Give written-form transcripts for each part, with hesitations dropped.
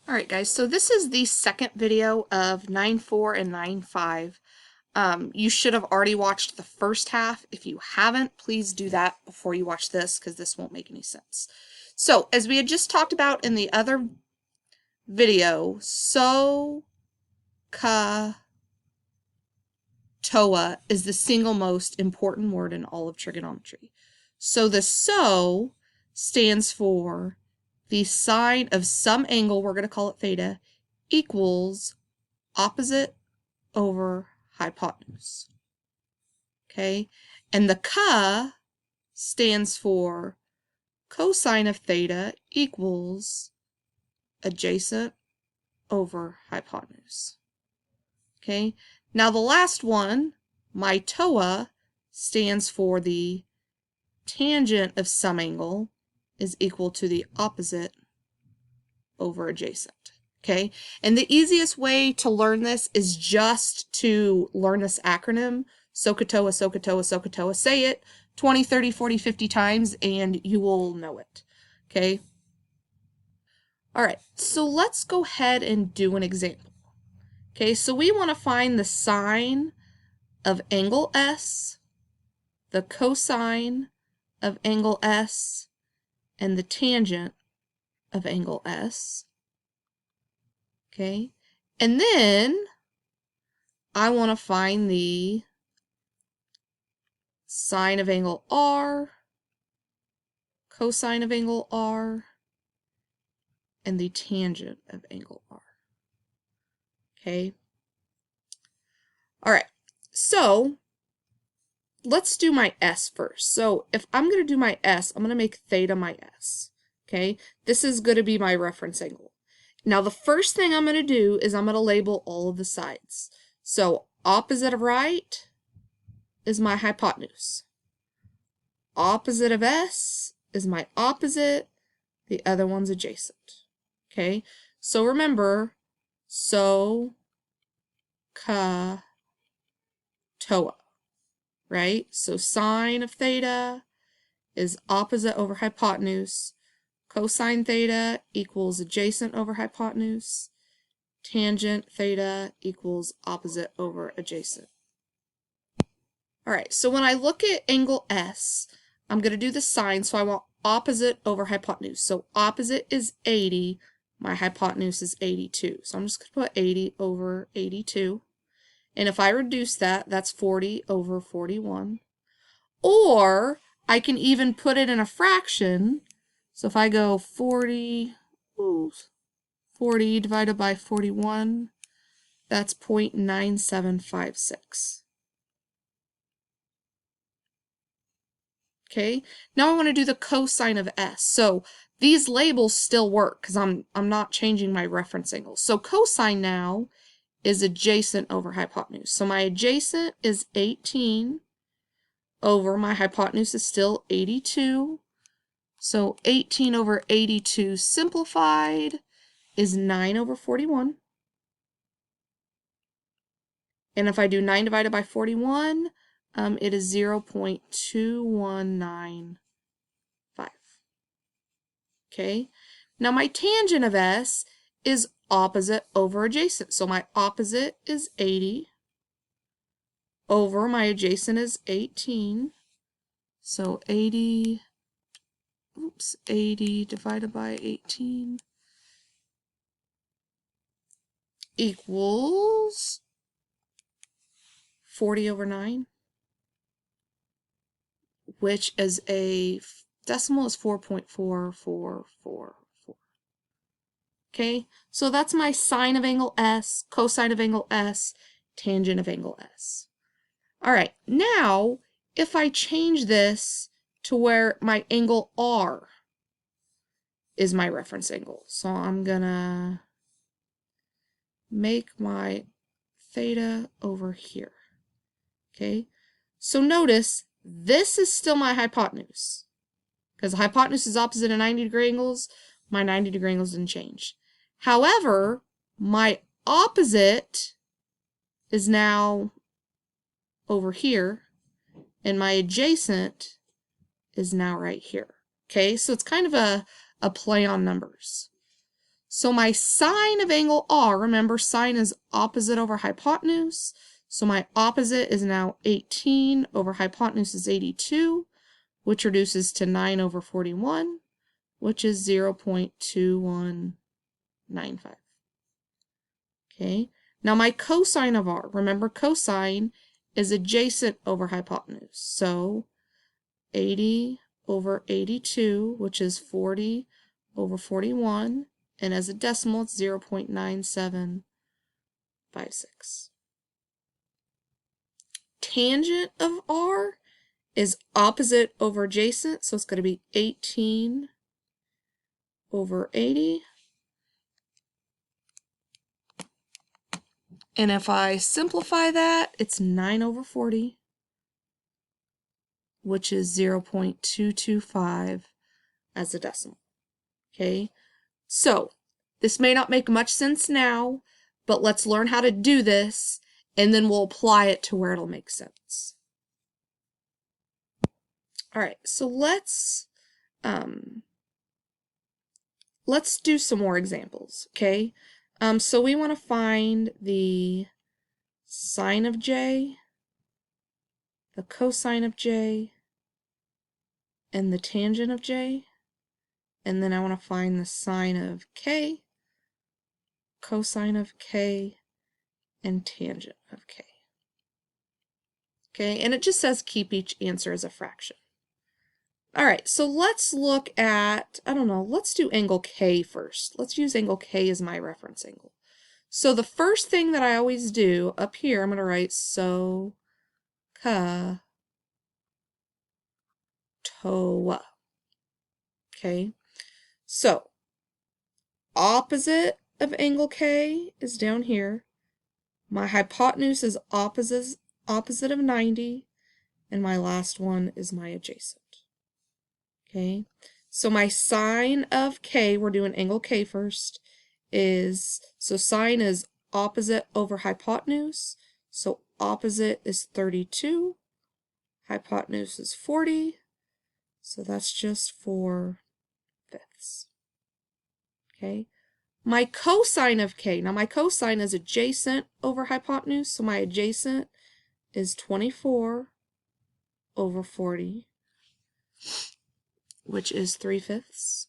Alright guys, so this is the second video of 9.4 and 9.5. You should have already watched the first half. If you haven't, please do that before you watch this because this won't make any sense. So, as we had just talked about in the other video, SOHCAHTOA is the single most important word in all of trigonometry. So the SO stands for the sine of some angle, we're going to call it theta, equals opposite over hypotenuse. Okay? And the CA stands for cosine of theta equals adjacent over hypotenuse. Okay? Now the last one, my TOA, stands for the tangent of some angle is equal to the opposite over adjacent. Okay, and the easiest way to learn this is just to learn this acronym, SOHCAHTOA, SOHCAHTOA, SOHCAHTOA. Say it 20, 30, 40, 50 times and you will know it. Okay? Alright, so let's go ahead and do an example. Okay, so we want to find the sine of angle S, the cosine of angle S, and the tangent of angle S. Okay, and then I want to find the sine of angle R, cosine of angle R, and the tangent of angle R. Okay. All right, so let's do my S first. So if I'm going to do my S, I'm going to make theta my S. Okay, this is going to be my reference angle. Now the first thing I'm going to do is I'm going to label all of the sides. So opposite of right is my hypotenuse. Opposite of S is my opposite. The other one's adjacent. Okay, so remember, SOHCAHTOA, right? So sine of theta is opposite over hypotenuse. Cosine theta equals adjacent over hypotenuse. Tangent theta equals opposite over adjacent. Alright, so when I look at angle S, I'm going to do the sine, so I want opposite over hypotenuse. So opposite is 80, my hypotenuse is 82. So I'm just going to put 80 over 82. And if I reduce that, that's 40 over 41. Or I can even put it in a fraction. So if I go 40 divided by 41, that's 0.9756. Okay, now I want to do the cosine of S. So these labels still work because I'm not changing my reference angle. So cosine now is adjacent over hypotenuse. So my adjacent is 18 over my hypotenuse is still 82. So 18 over 82 simplified is 9 over 41. And if I do 9 divided by 41, it is 0.2195. Okay, now my tangent of S is opposite over adjacent. So my opposite is 80 over my adjacent is 18. So 80 divided by 18 equals 40 over 9, which is a decimal is 4.4444. Okay, so that's my sine of angle S, cosine of angle S, tangent of angle S. All right, now if I change this to where my angle R is my reference angle, so I'm gonna make my theta over here. Okay, so notice this is still my hypotenuse because the hypotenuse is opposite of 90-degree angles. My 90-degree angles didn't change. However, my opposite is now over here and my adjacent is now right here. Okay, so it's kind of a play on numbers. So my sine of angle R, remember sine is opposite over hypotenuse. So my opposite is now 18 over hypotenuse is 82, which reduces to 9 over 41, which is 0.2195. Okay, now my cosine of R, remember cosine is adjacent over hypotenuse. So 80 over 82, which is 40 over 41, and as a decimal, it's 0.9756. Tangent of R is opposite over adjacent, so it's going to be 18 over 80. And if I simplify that, it's 9 over 40, which is 0.225 as a decimal. Okay, so this may not make much sense now, but let's learn how to do this, and then we'll apply it to where it'll make sense. All right, so let's do some more examples, okay? So we want to find the sine of j, the cosine of j, and the tangent of j. And then I want to find the sine of k, cosine of k, and tangent of k. Okay, and it just says keep each answer as a fraction. All right, so let's look at, I don't know, let's do angle K first. Let's use angle K as my reference angle. So the first thing that I always do up here, I'm going to write so, ka, toa. Okay, so opposite of angle K is down here. My hypotenuse is opposite of 90, and my last one is my adjacent. Okay, so my sine of K, we're doing angle K first, is, so sine is opposite over hypotenuse, so opposite is 32, hypotenuse is 40, so that's just 4/5. Okay, my cosine of K, now my cosine is adjacent over hypotenuse, so my adjacent is 24 over 40, which is 3/5.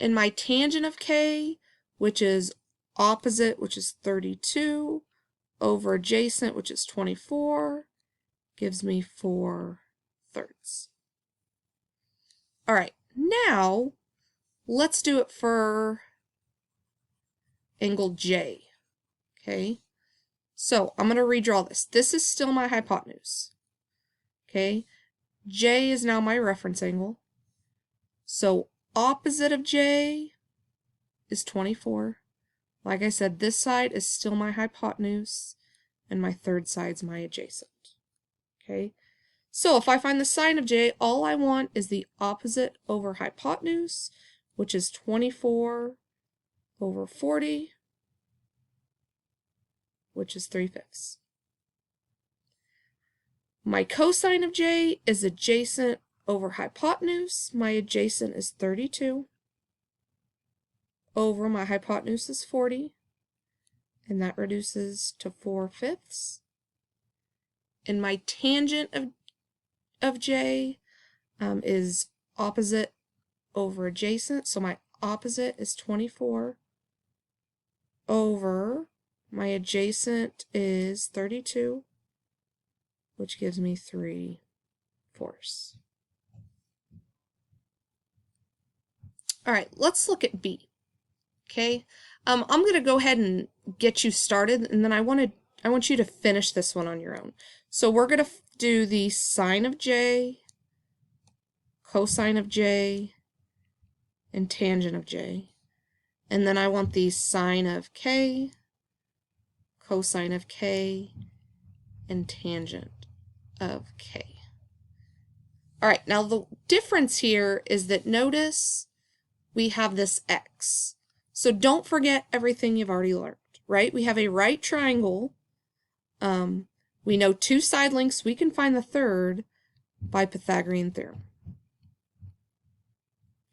And my tangent of K, which is opposite, which is 32, over adjacent, which is 24, gives me 4/3. All right, now let's do it for angle J. Okay, so I'm going to redraw this. This is still my hypotenuse. Okay, J is now my reference angle. So opposite of J is 24. Like I said, this side is still my hypotenuse, and my third side's my adjacent. Okay, so if I find the sine of J, all I want is the opposite over hypotenuse, which is 24 over 40, which is 3/5. My cosine of J is adjacent over hypotenuse. My adjacent is 32 over my hypotenuse is 40, and that reduces to 4/5. And my tangent of J is opposite over adjacent, so my opposite is 24 over my adjacent is 32, which gives me 3/4. All right, let's look at B. Okay, I'm going to go ahead and get you started, and then I want you to finish this one on your own. So we're going to do the sine of J, cosine of J, and tangent of J. And then I want the sine of K, cosine of K, and tangent of K. All right, now the difference here is that notice we have this X. So don't forget everything you've already learned, right? We have a right triangle. We know two side lengths. We can find the third by Pythagorean theorem.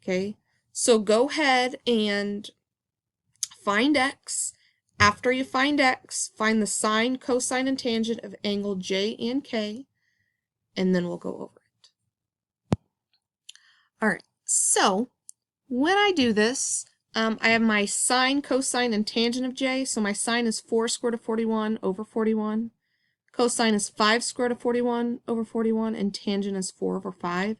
Okay, So go ahead and find x. After you find x, find the sine, cosine, and tangent of angle J and K, and then we'll go over it. All right, so when I do this, I have my sine, cosine, and tangent of J. So my sine is 4 square root of 41 over 41. Cosine is 5 square root of 41 over 41, and tangent is 4 over 5.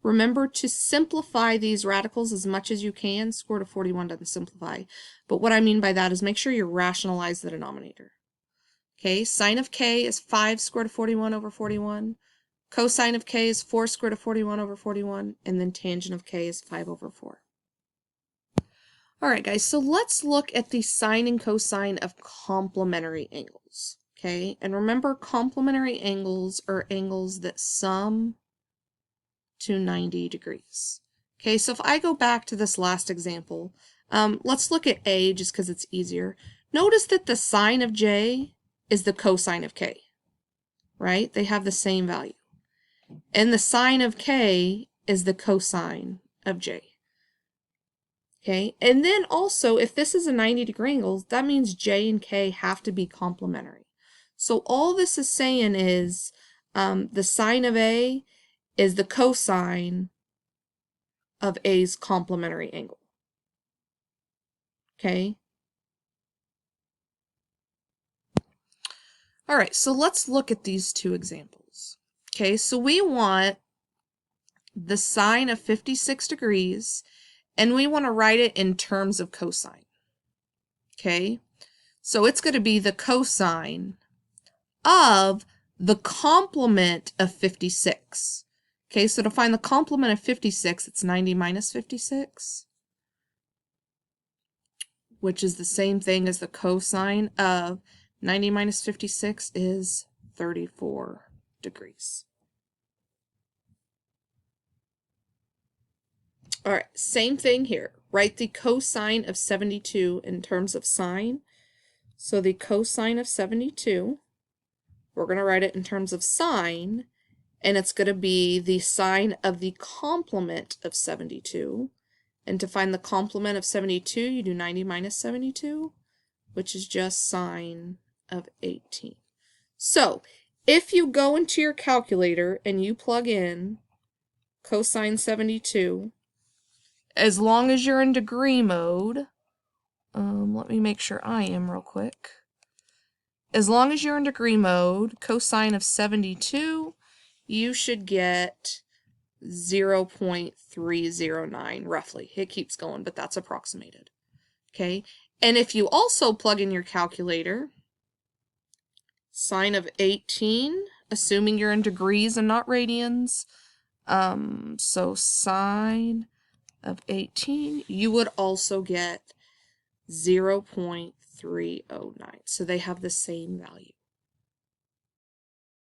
Remember to simplify these radicals as much as you can. Square root of 41 doesn't simplify. But what I mean by that is make sure you rationalize the denominator. Okay, sine of k is 5 square root of 41 over 41. Cosine of k is 4 square root of 41 over 41. And then tangent of k is 5 over 4. All right, guys, so let's look at the sine and cosine of complementary angles. Okay, and remember, complementary angles are angles that sum to 90 degrees. Okay, so if I go back to this last example, let's look at A just because it's easier. Notice that the sine of J is the cosine of K, right? They have the same value. And the sine of K is the cosine of J. Okay, and then also, if this is a 90-degree angle, that means J and K have to be complementary. So all this is saying is the sine of A is the cosine of A's complementary angle. Okay? All right, so let's look at these two examples. Okay, so we want the sine of 56 degrees, and we want to write it in terms of cosine. Okay? So it's going to be the cosine of the complement of 56. Okay, so to find the complement of 56, it's 90 minus 56, which is the same thing as the cosine of 90 minus 56 is 34 degrees. All right, same thing here. Write the cosine of 72 in terms of sine. So the cosine of 72, we're going to write it in terms of sine, and it's going to be the sine of the complement of 72. And to find the complement of 72, you do 90 minus 72, which is just sine of 18. So if you go into your calculator and you plug in cosine 72, as long as you're in degree mode, let me make sure I am real quick. As long as you're in degree mode, cosine of 72, you should get 0.309 roughly. It keeps going, but that's approximated. Okay, and if you also plug in your calculator, sine of 18, assuming you're in degrees and not radians, so sine of 18, you would also get 0.309. So they have the same value.